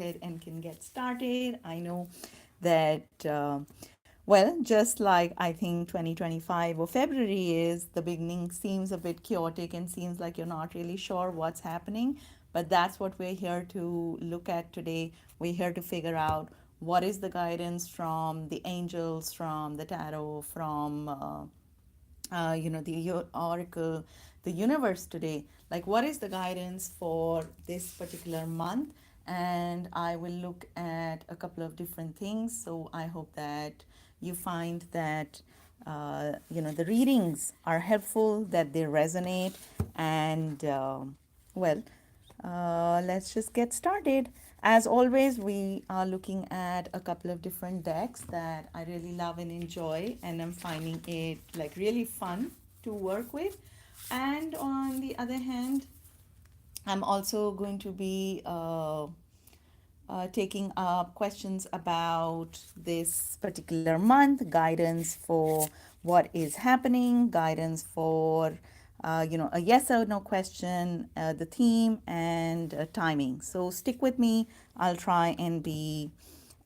ahead and can get started. I know that, well, just like I think 2025 or February is, the beginning seems a bit chaotic and seems like you're not really sure what's happening. But that's what we're here to look at today. We're here to figure out what is the guidance from the angels, from the tarot, from the oracle, the universe today. Like, what is the guidance for this particular month? And I will look at a couple of different things. So I hope that you find that the readings are helpful, that they resonate, and well, let's just get started. As always, we are looking at a couple of different decks that I really love and enjoy, and I'm finding it like really fun to work with. And on the other hand, I'm also going to be taking up questions about this particular month, guidance for what is happening, guidance for a yes or no question, the theme, and timing. So stick with me. I'll try and be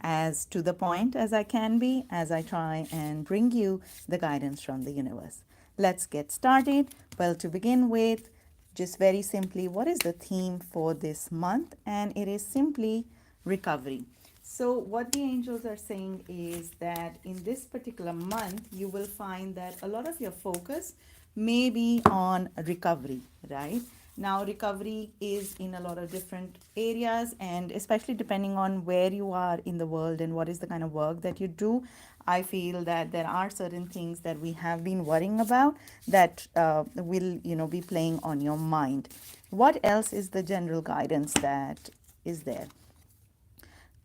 as to the point as I can be as I try and bring you the guidance from the universe. Let's get started. Well, to begin with, just very simply, what is the theme for this month? And it is simply recovery. So, what the angels are saying is that in this particular month, you will find that a lot of your focus may be on recovery, right? Now, recovery is in a lot of different areas, and especially depending on where you are in the world and what is the kind of work that you do. I feel that there are certain things that we have been worrying about that will, be playing on your mind. What else is the general guidance that is there?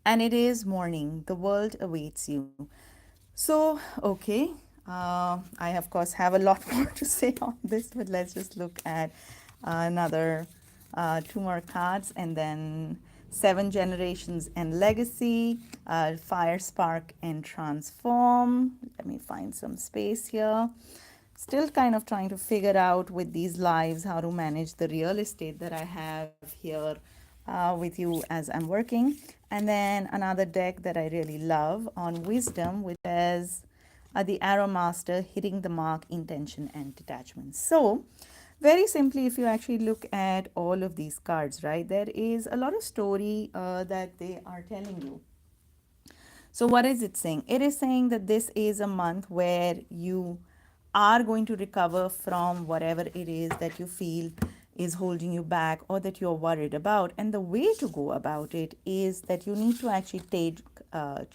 And it is morning. The world awaits you. So, okay, I of course have a lot more to say on this, but let's just look at another two more cards, and then seven generations and legacy, fire, spark, and transform. Let me find some space here. Still kind of trying to figure out with these lives how to manage the real estate that I have here with you as I'm working. And then another deck that I really love on wisdom, which is the Arrow Master, hitting the mark, intention, and detachment. So, very simply, if you actually look at all of these cards, right, there is a lot of story that they are telling you. So, what is it saying? It is saying that this is a month where you are going to recover from whatever it is that you feel is holding you back or that you're worried about. And the way to go about it is that you need to actually take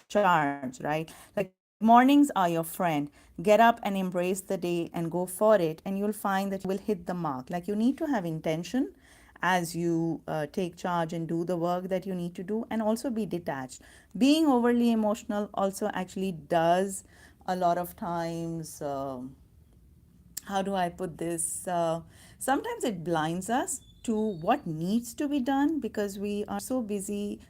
charge, right? Like, mornings are your friend. Get up and embrace the day and go for it, and you'll find that you will hit the mark. Like, you need to have intention as you take charge and do the work that you need to do, and also be detached. Being overly emotional also actually does a lot of times, how do I put this? Sometimes it blinds us to what needs to be done because we are so busy,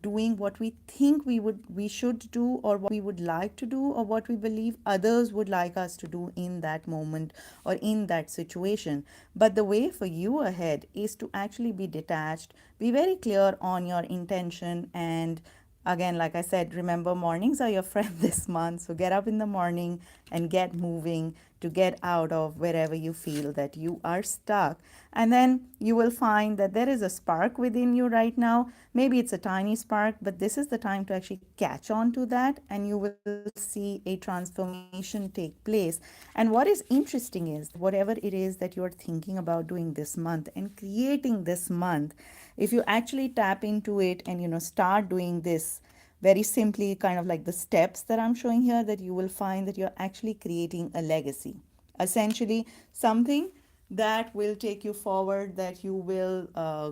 doing what we think we should do, or what we would like to do, or what we believe others would like us to do in that moment or in that situation. But the way for you ahead is to actually be detached, be very clear on your intention, and again, like I said, remember, mornings are your friend this month. So get up in the morning and get moving to get out of wherever you feel that you are stuck. And then you will find that there is a spark within you right now. Maybe it's a tiny spark, but this is the time to actually catch on to that, and you will see a transformation take place. And what is interesting is whatever it is that you're thinking about doing this month and creating this month, if you actually tap into it and start doing this very simply, kind of like the steps that I'm showing here, that you will find that you're actually creating a legacy, essentially something that will take you forward, that you will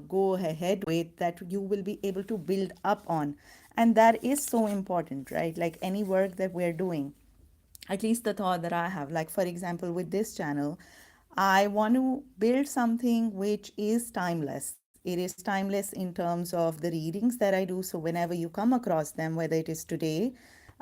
go ahead with, that you will be able to build up on. And that is so important, right? Like any work that we're doing, at least the thought that I have, like for example, with this channel, I want to build something which is timeless. It is timeless in terms of the readings that I do. So whenever you come across them, whether it is today,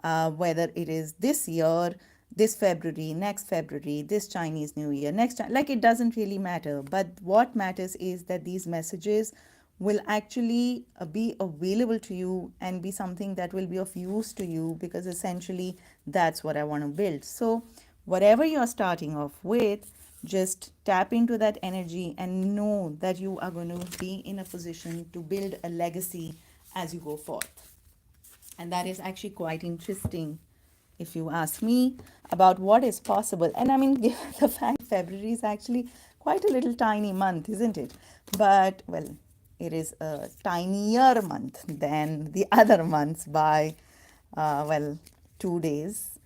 whether it is this year, this February, this Chinese New Year, like it doesn't really matter. But what matters is that these messages will actually be available to you and be something that will be of use to you, because essentially that's what I want to build. So, whatever you're starting off with, just tap into that energy and know that you are going to be in a position to build a legacy as you go forth. And that is actually quite interesting, if you ask me, about what is possible. And I mean, given the fact February is actually quite a little tiny month, isn't it? But, well, it is a tinier month than the other months by, well, 2 days.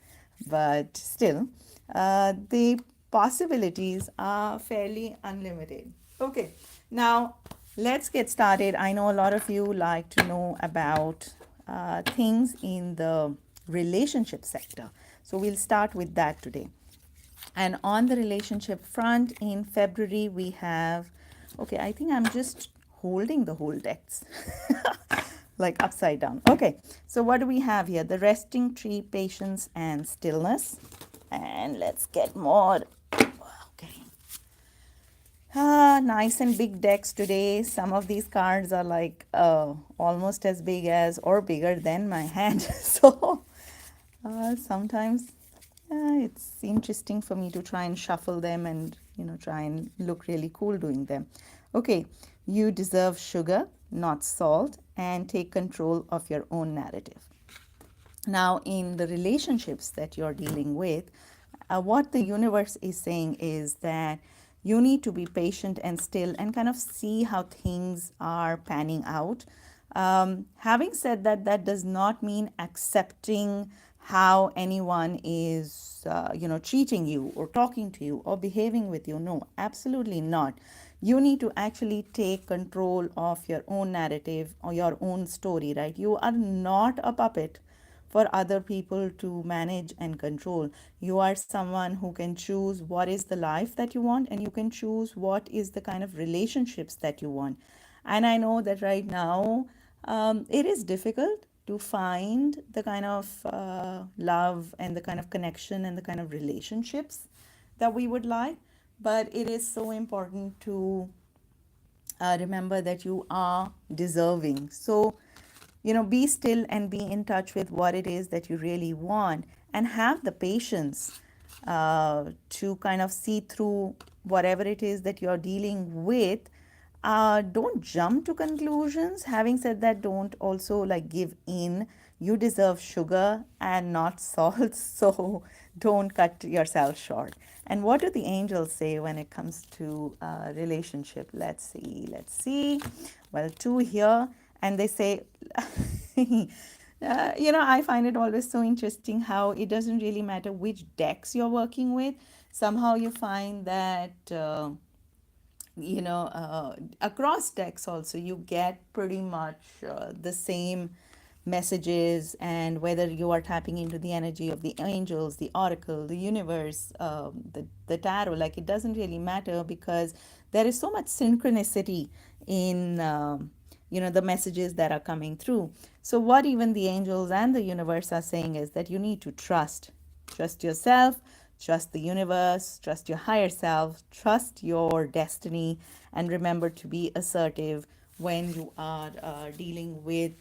But still, the possibilities are fairly unlimited. Okay, now let's get started. I know a lot of you like to know about things in the relationship sector. So we'll start with that today. And on the relationship front, in February, we have, okay, I think I'm just holding the whole decks like upside down. Okay, so what do we have here? The resting tree, patience, and stillness. And let's get more. Okay. Nice and big decks today. Some of these cards are like almost as big as or bigger than my hand. So sometimes it's interesting for me to try and shuffle them and, try and look really cool doing them. Okay, you deserve sugar, not salt, and take control of your own narrative. Now, in the relationships that you're dealing with, what the universe is saying is that you need to be patient and still and kind of see how things are panning out. Having said that, that does not mean accepting how anyone is, treating you or talking to you or behaving with you. No, absolutely not. You need to actually take control of your own narrative or your own story, right? You are not a puppet for other people to manage and control. You are someone who can choose what is the life that you want, and you can choose what is the kind of relationships that you want. And I know that right now it is difficult to find the kind of love and the kind of connection and the kind of relationships that we would like. But it is so important to remember that you are deserving. So, be still and be in touch with what it is that you really want, and have the patience to kind of see through whatever it is that you're dealing with. Don't jump to conclusions. Having said that, don't also like give in. You deserve sugar and not salt, so don't cut yourself short. And what do the angels say when it comes to relationship? Let's see, let's see. Well, two here, and they say, I find it always so interesting how it doesn't really matter which decks you're working with. Somehow you find that across decks also you get pretty much the same messages, and whether you are tapping into the energy of the angels, the oracle, the universe, the tarot, like it doesn't really matter, because there is so much synchronicity in the messages that are coming through. So what even the angels and the universe are saying is that you need to trust yourself, trust the universe, trust your higher self, trust your destiny, and remember to be assertive when you are dealing with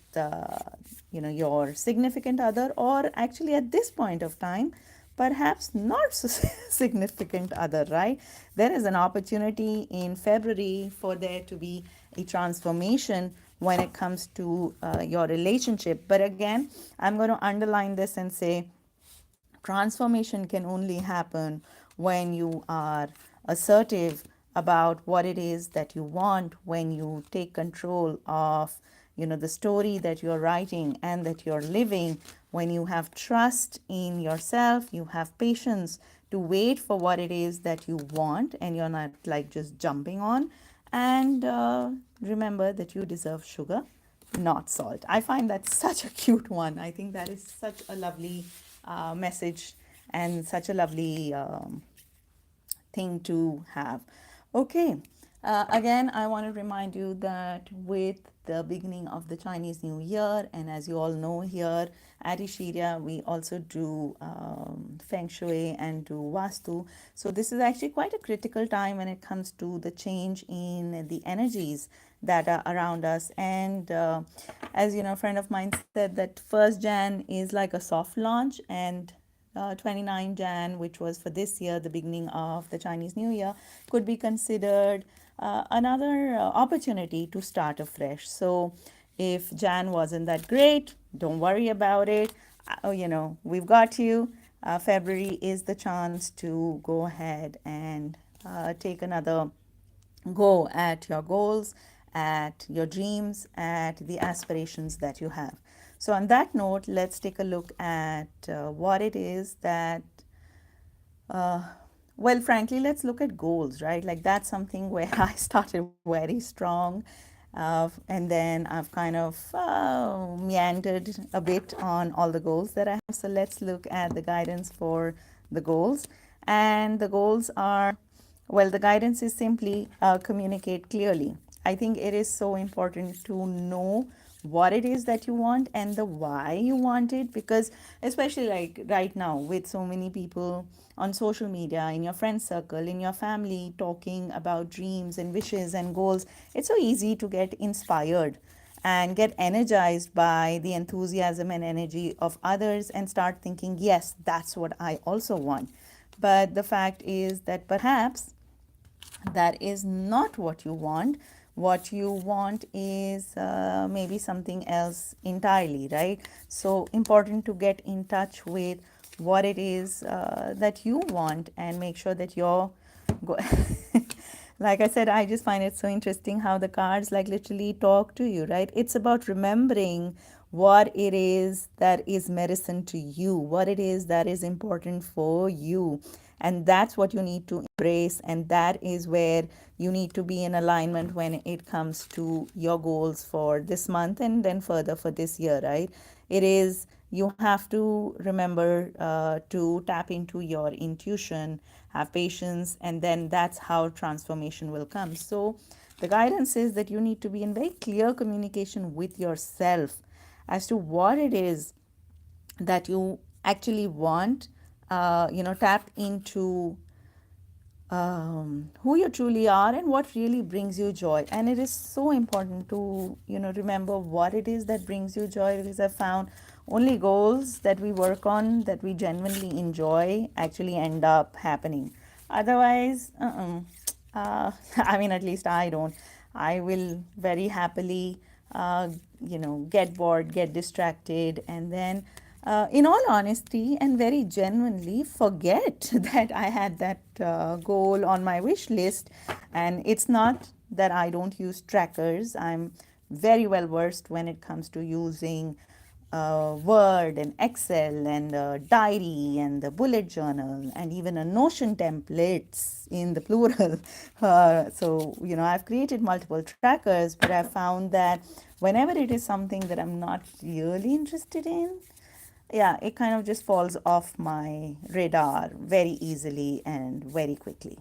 your significant other, or actually at this point of time perhaps not so significant other, right? There is an opportunity in February for there to be a transformation when it comes to your relationship. But again, I'm going to underline this and say transformation can only happen when you are assertive about what it is that you want, when you take control of the story that you're writing and that you're living, when you have trust in yourself, you have patience to wait for what it is that you want, and you're not like just jumping on. And remember that you deserve sugar, not salt. I find that such a cute one. I think that is such a lovely message and such a lovely thing to have. Okay, Again, I want to remind you that with the beginning of the Chinese New Year, and as you all know here at Isheeria, we also do Feng Shui and do Vastu. So this is actually quite a critical time when it comes to the change in the energies that are around us. And as you know, a friend of mine said that 1st Jan is like a soft launch, and 29 Jan, which was for this year, the beginning of the Chinese New Year, could be considered another opportunity to start afresh. So if Jan wasn't that great, don't worry about it. We've got you. February is the chance to go ahead and take another go at your goals, at your dreams, at the aspirations that you have. So, on that note, let's take a look at what it is that uh, well, frankly, let's look at goals, right? Like that's something where I started very strong. And then I've kind of meandered a bit on all the goals that I have. So let's look at the guidance for the goals. And the goals are, well, the guidance is simply communicate clearly. I think it is so important to know what it is that you want and the why you want it, because especially like right now with so many people on social media, in your friend circle, in your family, talking about dreams and wishes and goals, it's so easy to get inspired and get energized by the enthusiasm and energy of others and start thinking, yes, that's what I also want. But the fact is that perhaps that is not what you want. What you want is maybe something else entirely, right? So important to get in touch with what it is that you want and make sure that you're go- like I said, I just find it so interesting how the cards like literally talk to you, right? It's about remembering what it is that is medicine to you, what it is that is important for you. And that's what you need to embrace. And that is where you need to be in alignment when it comes to your goals for this month and then further for this year, right? It is, you have to remember to tap into your intuition, have patience, and then that's how transformation will come. So the guidance is that you need to be in very clear communication with yourself as to what it is that you actually want. Tap into who you truly are and what really brings you joy. And it is so important to remember what it is that brings you joy, because I found only goals that we work on that we genuinely enjoy actually end up happening. Otherwise, I mean, at least I don't. I will very happily get bored, get distracted, and then in all honesty and very genuinely forget that I had that goal on my wish list. And it's not that I don't use trackers. I'm very well versed when it comes to using Word and Excel and diary and the bullet journal and even a Notion templates in the plural. I've created multiple trackers, but I've found that whenever it is something that I'm not really interested in, yeah, it kind of just falls off my radar very easily and very quickly.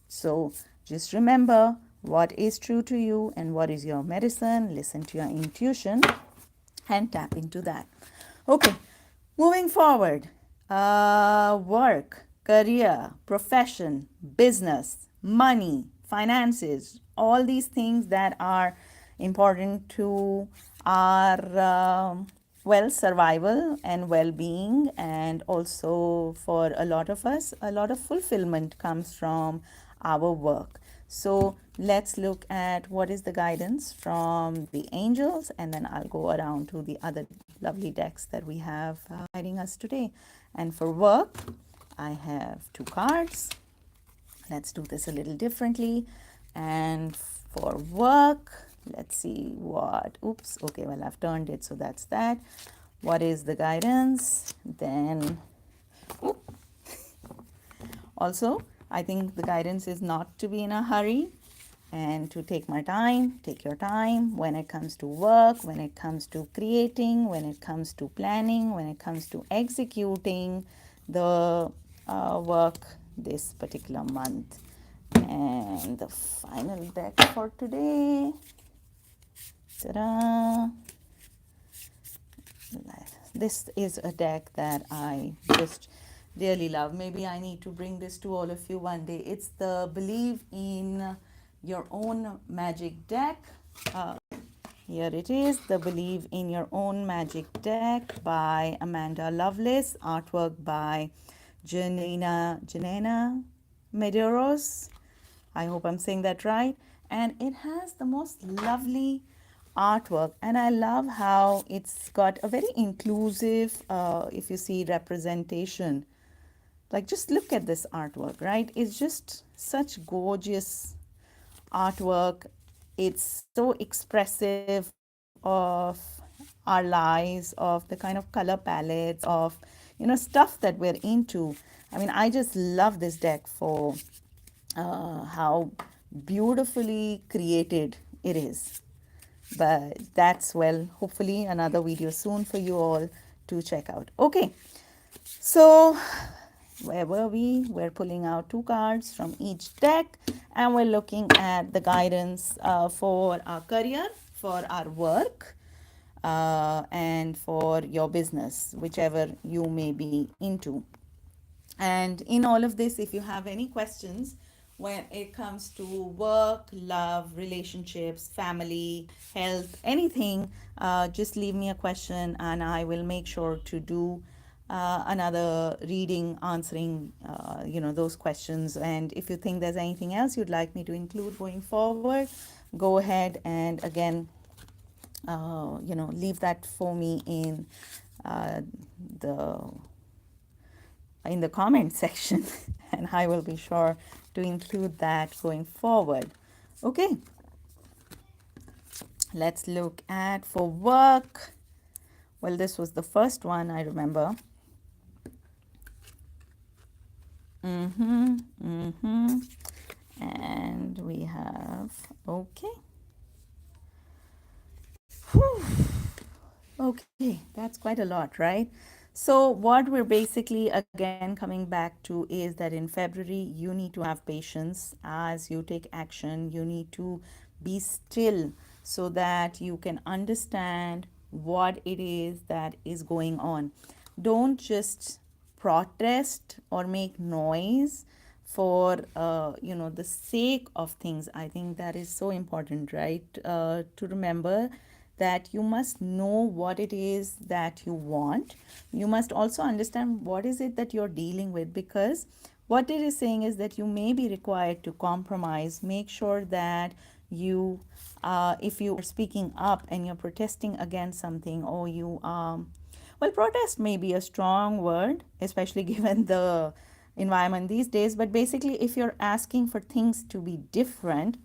So just remember what is true to you and what is your medicine. Listen to your intuition and tap into that. Okay, moving forward, work, career, profession, business, money, finances, all these things that are important to our survival and well-being, and also for a lot of us, a lot of fulfillment comes from our work. So let's look at what is the guidance from the angels, and then I'll go around to the other lovely decks that we have guiding us today. And for work, I have two cards. Let's do this a little differently. And for work, let's see what, oops, okay, well, I've turned it, so that's that. What is the guidance? Then, also, I think the guidance is not to be in a hurry and to take my time, take your time when it comes to work, when it comes to creating, when it comes to planning, when it comes to executing the work this particular month. And the final deck for today. Ta-da! This is a deck that I just really love. Maybe I need to bring this to all of you one day. It's the Believe in Your Own Magic deck. Uh, Here it is, the Believe in Your Own Magic deck by Amanda Lovelace, artwork by Janena Medeiros. I hope I'm saying that right. And it has the most lovely artwork, and I love how it's got a very inclusive, if you see, representation. Like, just look at this artwork, right? It's just such gorgeous artwork. It's so expressive of our lives, of the kind of color palettes, of stuff that we're into. I mean, I just love this deck for how beautifully created it is. But that's, well, hopefully another video soon for you all to check out. Okay, so where were we? We're pulling out two cards from each deck, and we're looking at the guidance for our career, for our work, and for your business, whichever you may be into. And in all of this, if you have any questions when it comes to work, love, relationships, family, health, anything, just leave me a question and I will make sure to do another reading answering those questions. And if you think there's anything else you'd like me to include going forward, go ahead and again leave that for me uh, the in the comment section, and I will be sure to include that going forward. Okay, let's look at for work. Well, this was the first one I remember. And we have, okay. Whew. Okay, that's quite a lot, right? So, what we're basically again coming back to is that in February, you need to have patience as you take action. You need to be still so that you can understand what it is that is going on. Don't just protest or make noise for the sake of things. I think that is so important, right? To remember that you must know what it is that you want. You must also understand what is it that you're dealing with, because what it is saying is that you may be required to compromise. Make sure that you if you are speaking up and you're protesting against something, or you well, protest may be a strong word, especially given the environment these days, but basically if you're asking for things to be different,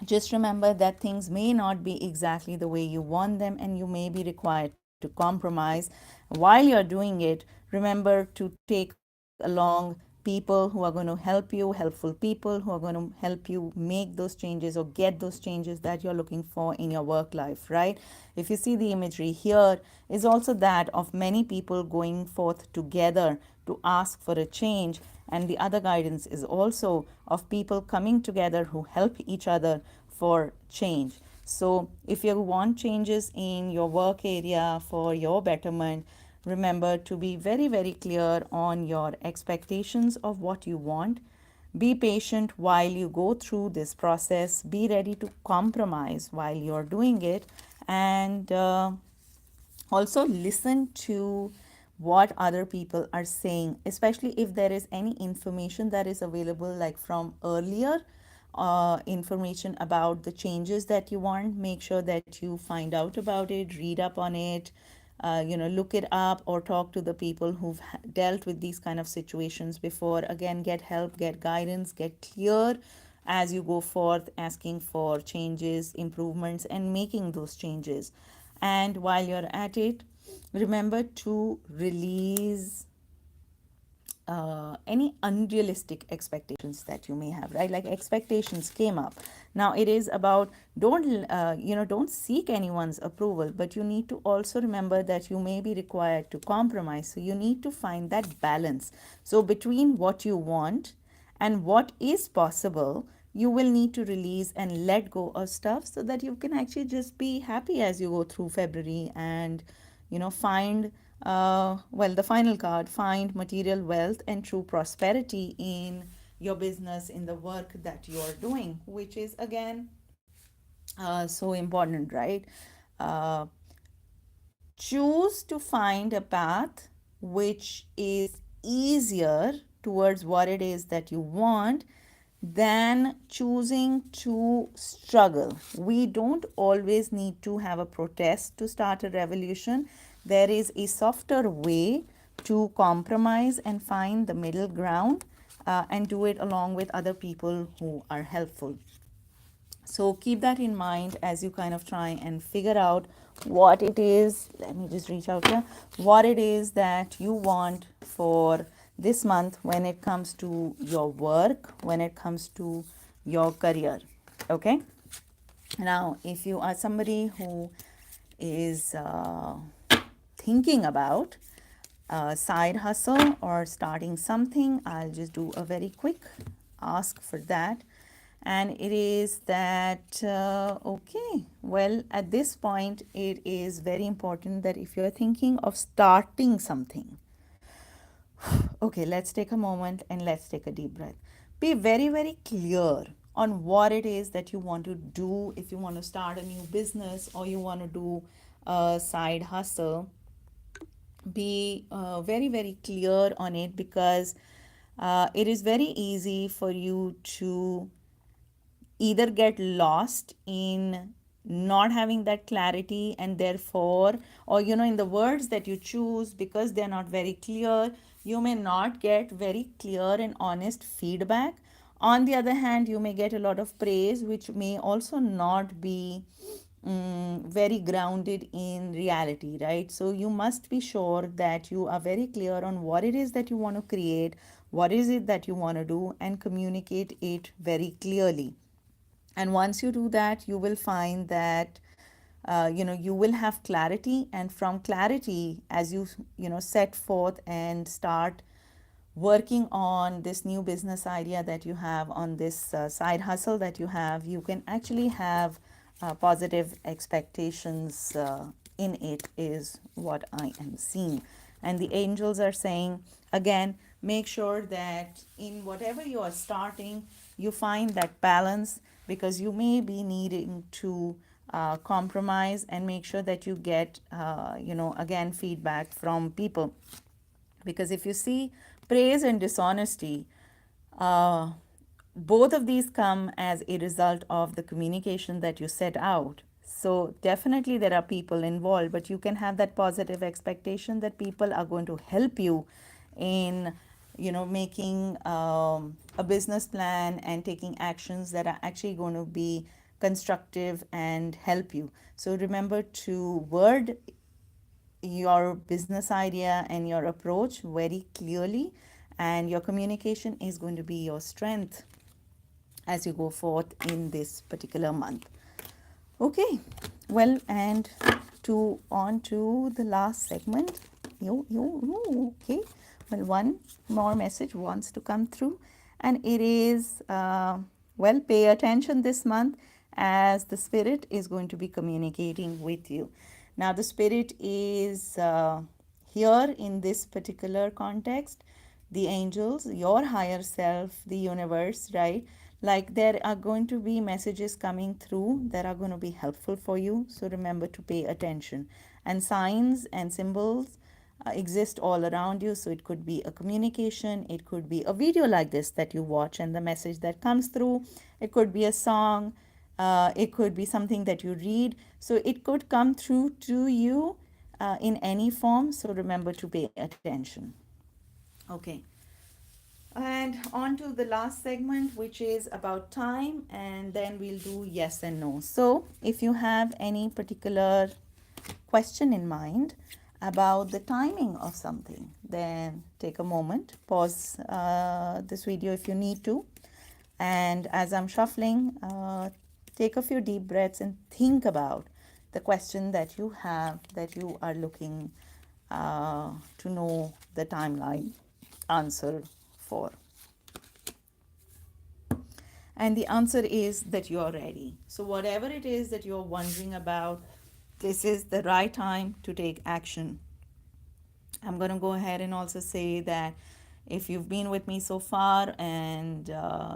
just remember that things may not be exactly the way you want them, and you may be required to compromise. While you're doing it, remember to take along people who are going to help you, helpful people who are going to help you make those changes or get those changes that you're looking for in your work life, right? If you see the imagery here, is also that of many people going forth together to ask for a change, and the other guidance is also of people coming together who help each other for change. So if you want changes in your work area for your betterment, remember to be very, very clear on your expectations of what you want. Be patient while you go through this process. Be ready to compromise while you're doing it. And also listen to what other people are saying, especially if there is any information that is available, like from earlier information about the changes that you want. Make sure that you find out about it, read up on it, look it up, or talk to the people who've dealt with these kind of situations before. Again, get help, get guidance, get clear as you go forth asking for changes, improvements, and making those changes. And while you're at it, remember to release any unrealistic expectations that you may have, right? Like, expectations came up. Now it is about, don't seek anyone's approval, but you need to also remember that you may be required to compromise. So you need to find that balance, so between what you want And what is possible, you will need to release and let go of stuff so that you can actually just be happy as you go through February and, find, the final card, find material wealth and true prosperity in your business, in the work that you're doing, which is again so important, right? Uh, Choose to find a path which is easier towards what it is that you want than choosing to struggle. We don't always need to have a protest to start a revolution. There is a softer way to compromise and find the middle ground, and do it along with other people who are helpful. So keep that in mind as you kind of try and figure out what it is. Let me just reach out here. What it is that you want for this month when it comes to your work, when it comes to your career. Okay. Now, if you are somebody who is thinking about a side hustle or starting something, I'll just do a very quick ask for that. And it is that, okay, well, at this point, it is very important that if you're thinking of starting something, okay, let's take a moment and let's take a deep breath. Be very, very clear on what it is that you want to do. If you want to start a new business or you want to do a side hustle, be very, very clear on it, because it is very easy for you to either get lost in not having that clarity, and therefore, or in the words that you choose, because they're not very clear, you may not get very clear and honest feedback. On the other hand, you may get a lot of praise which may also not be very grounded in reality, right? So you must be sure that you are very clear on what it is that you want to create, what is it that you want to do, and communicate it very clearly. And once you do that, you will find that you will have clarity, and from clarity, as you set forth and start working on this new business idea that you have, on this side hustle that you have, you can actually have positive expectations in it, is what I am seeing. And the angels are saying, again, make sure that in whatever you are starting, you find that balance, because you may be needing to compromise and make sure that you get, again, feedback from people. Because if you see, praise and dishonesty, uh, both of these come as a result of the communication that you set out. So definitely there are people involved, but you can have that positive expectation that people are going to help you in making a business plan and taking actions that are actually going to be constructive and help you. So remember to word your business idea and your approach very clearly, and your communication is going to be your strength as you go forth in this particular month. Okay, well, and to on to the last segment. Okay. Well, one more message wants to come through, and it is, pay attention this month, as the spirit is going to be communicating with you. Now, the spirit is here in this particular context, the angels, your higher self, the universe, right? Like, there are going to be messages coming through that are going to be helpful for you. So remember to pay attention. And signs and symbols exist all around you. So it could be a communication, it could be a video like this that you watch and the message that comes through, it could be a song, it could be something that you read. So it could come through to you in any form. So remember to pay attention. Okay. And on to the last segment, which is about time, and then we'll do yes and no. So, if you have any particular question in mind about the timing of something, then take a moment, pause this video if you need to. And as I'm shuffling, take a few deep breaths and think about the question that you have, that you are looking to know the timeline answer for. And the answer is that you're ready. So, whatever it is that you're wondering about, this is the right time to take action. I'm going to go ahead and also say that if you've been with me so far, and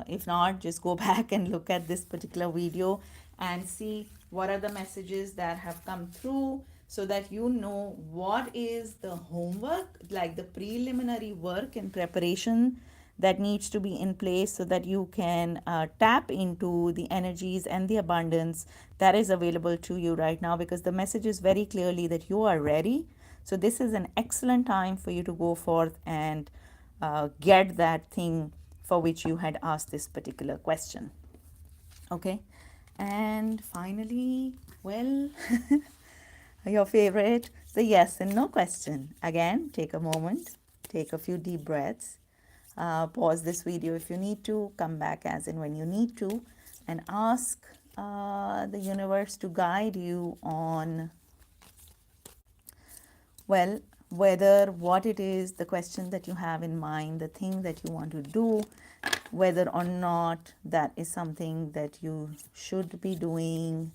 if not, just go back and look at this particular video and see what are the messages that have come through, so that you know what is the homework, like the preliminary work and preparation that needs to be in place, so that you can tap into the energies and the abundance that is available to you right now, because the message is very clearly that you are ready. So, this is an excellent time for you to go forth and get that thing for which you had asked this particular question. Okay. And finally, well, your favorite, the yes and no question. Again, take a moment, take a few deep breaths, pause this video if you need to, come back as and when you need to, and ask the universe to guide you on, well, whether what it is, the question that you have in mind, the thing that you want to do, whether or not that is something that you should be doing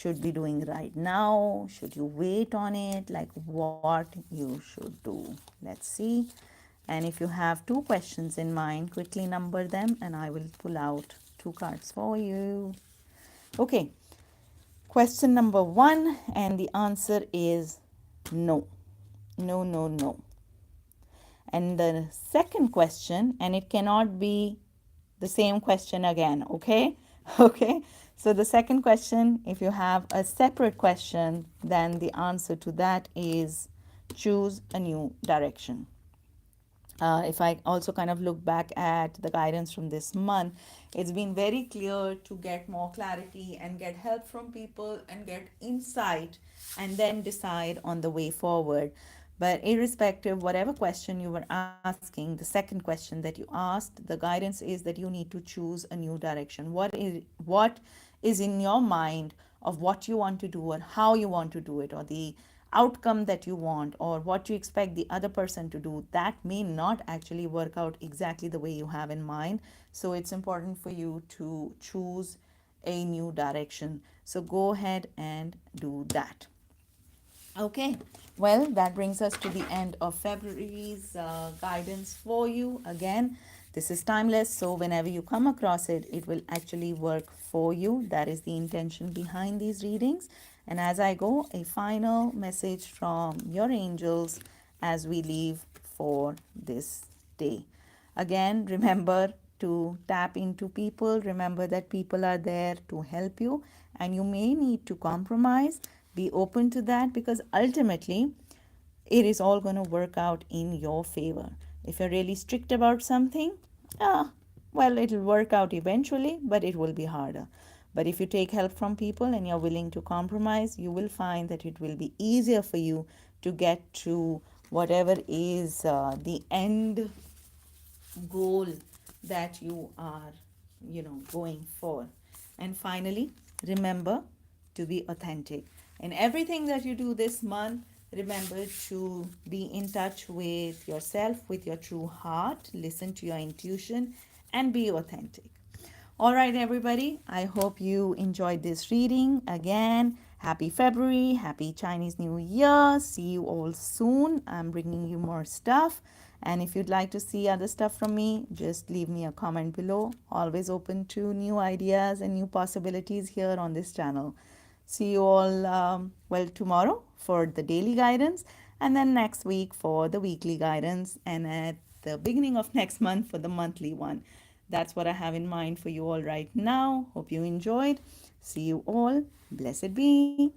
right now, should you wait on it, like what you should do. Let's see. And if you have two questions in mind, quickly number them and I will pull out two cards for you. Okay, question number one, and the answer is no. No, no, no. And the second question, and it cannot be the same question again, okay? Okay. So the second question, if you have a separate question, then the answer to that is choose a new direction. If I also kind of look back at the guidance from this month, it's been very clear to get more clarity and get help from people and get insight and then decide on the way forward. But irrespective, whatever question you were asking, the second question that you asked, the guidance is that you need to choose a new direction. What is in your mind of what you want to do or how you want to do it, or the outcome that you want or what you expect the other person to do, that may not actually work out exactly the way you have in mind. So it's important for you to choose a new direction. So go ahead and do that. Okay, well, that brings us to the end of February's guidance for you. Again, this is timeless, so whenever you come across it, it will actually work for you. That is the intention behind these readings. And as I go, a final message from your angels as we leave for this day. Again, remember to tap into people. Remember that people are there to help you, and you may need to compromise. Be open to that, because ultimately it is all going to work out in your favor. If you're really strict about something, ah, well, it'll work out eventually, but it will be harder. But if you take help from people and you're willing to compromise, you will find that it will be easier for you to get to whatever is the end goal that you are, going for. And finally, remember to be authentic in everything that you do this month. Remember to be in touch with yourself, with your true heart. Listen to your intuition and be authentic. All right, everybody. I hope you enjoyed this reading. Again, happy February, happy Chinese New Year. See you all soon. I'm bringing you more stuff. And if you'd like to see other stuff from me, just leave me a comment below. Always open to new ideas and new possibilities here on this channel. See you all, tomorrow for the daily guidance, and then next week for the weekly guidance, and at the beginning of next month for the monthly one. That's what I have in mind for you all right now. Hope you enjoyed. See you all. Blessed be.